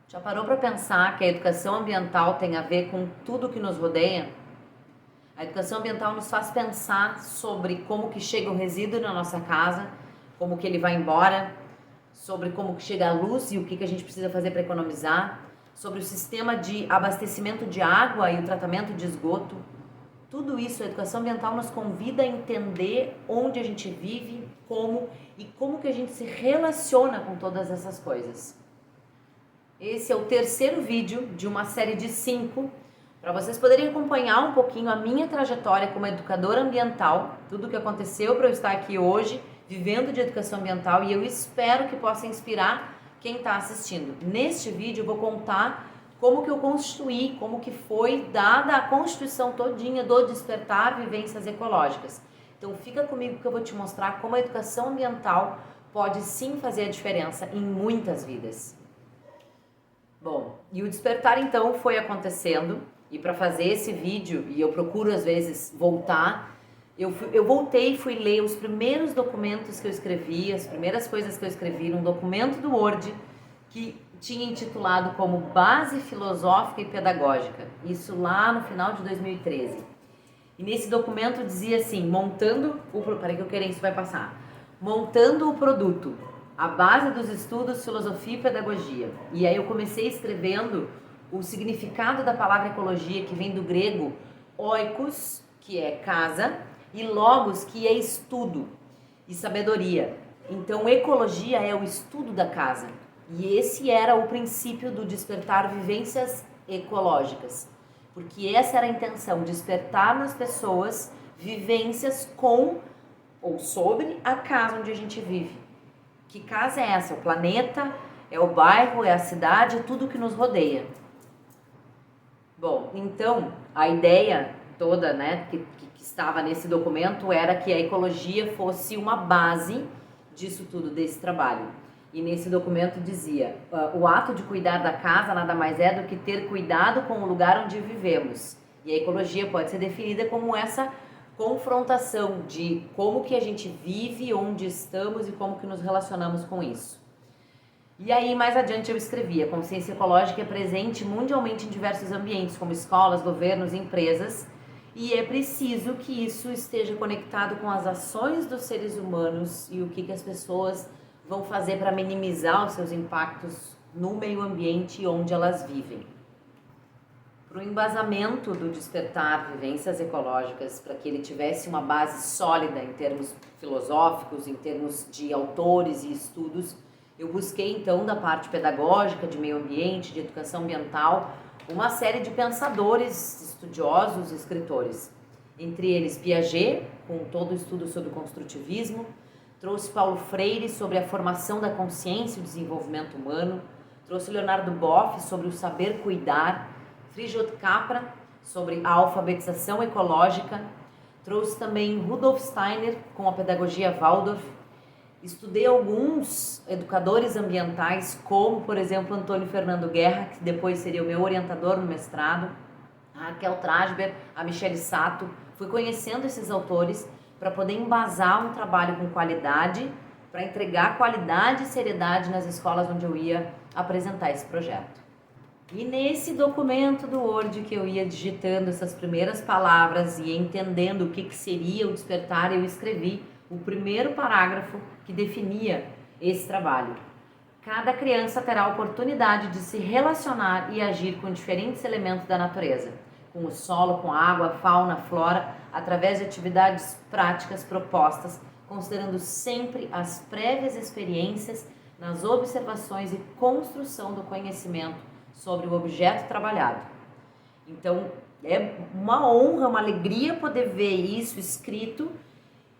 Já parou para pensar que a educação ambiental tem a ver com tudo que nos rodeia? A educação ambiental nos faz pensar sobre como que chega o resíduo na nossa casa, como que ele vai embora, sobre como que chega a luz e o que a gente precisa fazer para economizar, sobre o sistema de abastecimento de água e o tratamento de esgoto. Tudo isso, a educação ambiental nos convida a entender onde a gente vive, como e como que a gente se relaciona com todas essas coisas. Esse é o terceiro vídeo de uma série de 5, para vocês poderem acompanhar um pouquinho a minha trajetória como educadora ambiental, tudo o que aconteceu para eu estar aqui hoje, vivendo de educação ambiental, e eu espero que possa inspirar quem está assistindo. Neste vídeo eu vou contar como que eu construí, como que foi dada a constituição todinha do Despertar Vivências Ecológicas. Então fica comigo que eu vou te mostrar como a educação ambiental pode sim fazer a diferença em muitas vidas. Bom, e o despertar então foi acontecendo, e para fazer esse vídeo, e eu procuro às vezes voltar, eu voltei e fui ler os primeiros documentos que eu escrevi, as primeiras coisas que eu escrevi num documento do Word que tinha intitulado como Base Filosófica e Pedagógica, isso lá no final de 2013. E nesse documento dizia assim, peraí que eu quero isso vai passar, montando o produto, a base dos estudos, filosofia e pedagogia. E aí eu comecei escrevendo o significado da palavra ecologia, que vem do grego oikos, que é casa, e logos, que é estudo e sabedoria. Então ecologia é o estudo da casa. E esse era o princípio do despertar vivências ecológicas. Porque essa era a intenção, despertar nas pessoas vivências com ou sobre a casa onde a gente vive. Que casa é essa? O planeta, é o bairro, é a cidade, é tudo que nos rodeia. Bom, então a ideia toda, né, que estava nesse documento era que a ecologia fosse uma base disso tudo, desse trabalho. E nesse documento dizia, o ato de cuidar da casa nada mais é do que ter cuidado com o lugar onde vivemos. E a ecologia pode ser definida como essa confrontação de como que a gente vive, onde estamos e como que nos relacionamos com isso. E aí, mais adiante, eu escrevi: a consciência ecológica é presente mundialmente em diversos ambientes, como escolas, governos, empresas, e é preciso que isso esteja conectado com as ações dos seres humanos e o que as pessoas vão fazer para minimizar os seus impactos no meio ambiente onde elas vivem. Para o embasamento do despertar vivências ecológicas, para que ele tivesse uma base sólida em termos filosóficos, em termos de autores e estudos, eu busquei então da parte pedagógica, de meio ambiente, de educação ambiental, uma série de pensadores, estudiosos e escritores. Entre eles Piaget, com todo o estudo sobre o construtivismo, trouxe Paulo Freire sobre a formação da consciência e o desenvolvimento humano, trouxe Leonardo Boff sobre o saber cuidar, Frijot Capra sobre a alfabetização ecológica, trouxe também Rudolf Steiner com a pedagogia Waldorf. Estudei alguns educadores ambientais, como por exemplo Antônio Fernando Guerra, que depois seria o meu orientador no mestrado, a Raquel Trasber, a Michele Sato. Fui conhecendo esses autores para poder embasar um trabalho com qualidade, para entregar qualidade e seriedade nas escolas onde eu ia apresentar esse projeto. E nesse documento do Word que eu ia digitando essas primeiras palavras e entendendo o que seria o despertar, eu escrevi o primeiro parágrafo que definia esse trabalho. Cada criança terá a oportunidade de se relacionar e agir com diferentes elementos da natureza, com o solo, com a água, fauna, flora, através de atividades práticas propostas, considerando sempre as prévias experiências nas observações e construção do conhecimento sobre o objeto trabalhado. Então, é uma honra, uma alegria poder ver isso escrito,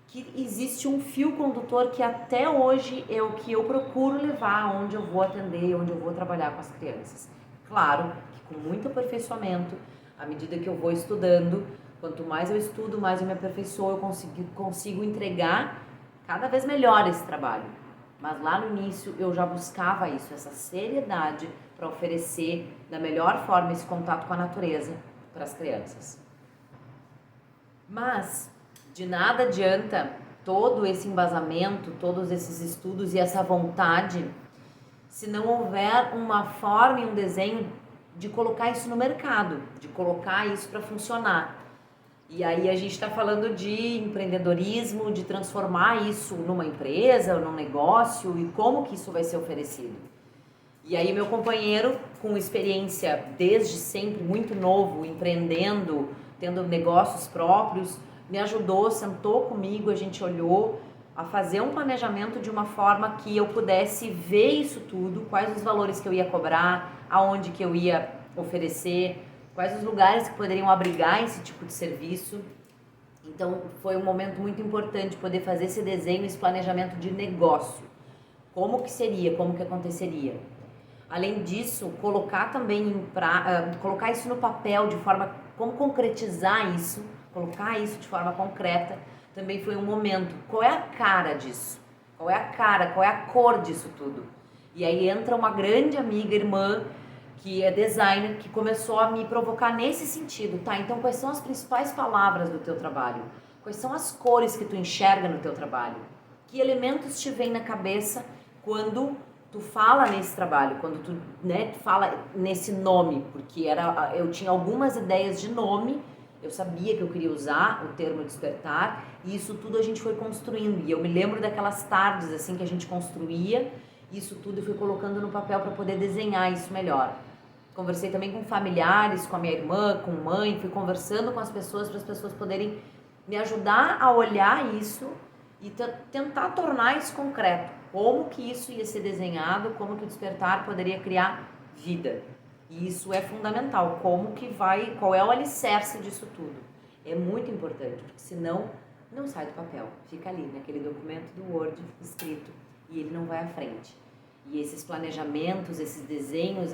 que existe um fio condutor que até hoje é o que eu procuro levar onde eu vou atender, onde eu vou trabalhar com as crianças. Claro que com muito aperfeiçoamento, à medida que eu vou estudando, quanto mais eu estudo, mais eu me aperfeiçoo, eu consigo entregar cada vez melhor esse trabalho. Mas lá no início eu já buscava isso, essa seriedade para oferecer da melhor forma esse contato com a natureza para as crianças. Mas de nada adianta todo esse embasamento, todos esses estudos e essa vontade, se não houver uma forma e um desenho de colocar isso no mercado, de colocar isso para funcionar. E aí a gente está falando de empreendedorismo, de transformar isso numa empresa, num negócio, e como que isso vai ser oferecido. E aí meu companheiro, com experiência desde sempre, muito novo, empreendendo, tendo negócios próprios, me ajudou, sentou comigo, a gente olhou a fazer um planejamento de uma forma que eu pudesse ver isso tudo, quais os valores que eu ia cobrar, aonde que eu ia oferecer, quais os lugares que poderiam abrigar esse tipo de serviço. Então foi um momento muito importante poder fazer esse desenho, esse planejamento de negócio. Como que seria, como que aconteceria. Além disso, colocar também colocar isso no papel de forma, como concretizar isso, colocar isso de forma concreta, também foi um momento. Qual é a cara disso? Qual é a cara, qual é a cor disso tudo? E aí entra uma grande amiga, irmã, que é designer, que começou a me provocar nesse sentido, tá? Então quais são as principais palavras do teu trabalho? Quais são as cores que tu enxerga no teu trabalho? Que elementos te vêm na cabeça quando tu fala nesse trabalho, quando tu, né, fala nesse nome? Porque eu tinha algumas ideias de nome, eu sabia que eu queria usar o termo despertar, e isso tudo a gente foi construindo. E eu me lembro daquelas tardes assim que a gente construía isso tudo, eu fui colocando no papel para poder desenhar isso melhor. Conversei também com familiares, com a minha irmã, com mãe, fui conversando com as pessoas para as pessoas poderem me ajudar a olhar isso e tentar tornar isso concreto. Como que isso ia ser desenhado, como que o despertar poderia criar vida. E isso é fundamental, qual é o alicerce disso tudo. É muito importante, porque senão não sai do papel, fica ali naquele documento do Word escrito e ele não vai à frente. E esses planejamentos, esses desenhos,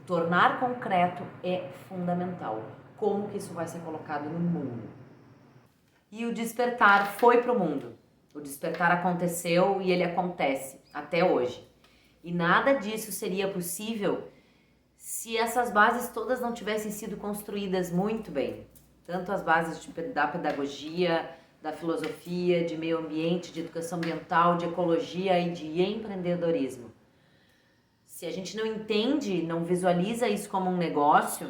tornar concreto é fundamental. Como que isso vai ser colocado no mundo? E o despertar foi para o mundo. O despertar aconteceu e ele acontece até hoje. E nada disso seria possível se essas bases todas não tivessem sido construídas muito bem. Tanto as bases da pedagogia, da filosofia, de meio ambiente, de educação ambiental, de ecologia e de empreendedorismo. Se a gente não entende, não visualiza isso como um negócio,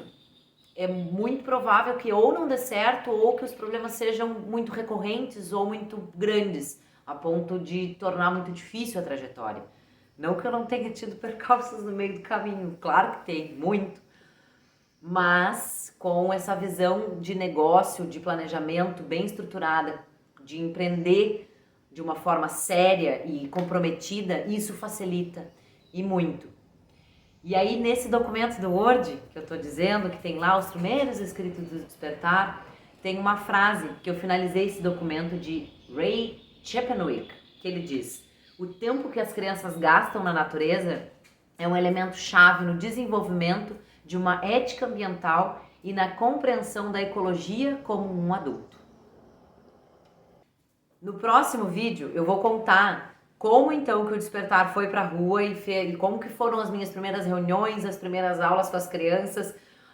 é muito provável que ou não dê certo ou que os problemas sejam muito recorrentes ou muito grandes, a ponto de tornar muito difícil a trajetória. Não que eu não tenha tido percalços no meio do caminho, claro que tem, muito. Mas com essa visão de negócio, de planejamento bem estruturada, de empreender de uma forma séria e comprometida, isso facilita e muito. E aí nesse documento do Word, que eu estou dizendo, que tem lá os primeiros escritos do despertar, tem uma frase que eu finalizei esse documento de Ray Chapmanwick, que ele diz: o tempo que as crianças gastam na natureza é um elemento chave no desenvolvimento de uma ética ambiental e na compreensão da ecologia como um adulto. No próximo vídeo eu vou contar como então que o despertar foi para a rua e como que foram as minhas primeiras reuniões, as primeiras aulas com as crianças,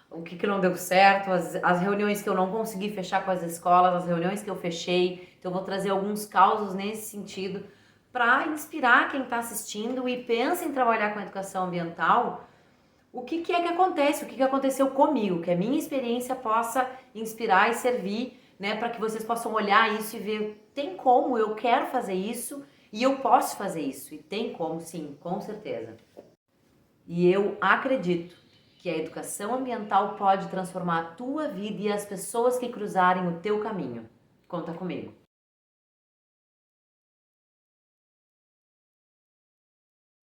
o que não deu certo, as reuniões que eu não consegui fechar com as escolas, as reuniões que eu fechei. Então eu vou trazer alguns causos nesse sentido para inspirar quem está assistindo e pensa em trabalhar com a educação ambiental. O que é que acontece, o que aconteceu comigo, que a minha experiência possa inspirar e servir, né, para que vocês possam olhar isso e ver, tem como, eu quero fazer isso e eu posso fazer isso, e tem como sim, com certeza. E eu acredito que a educação ambiental pode transformar a tua vida e as pessoas que cruzarem o teu caminho. Conta comigo.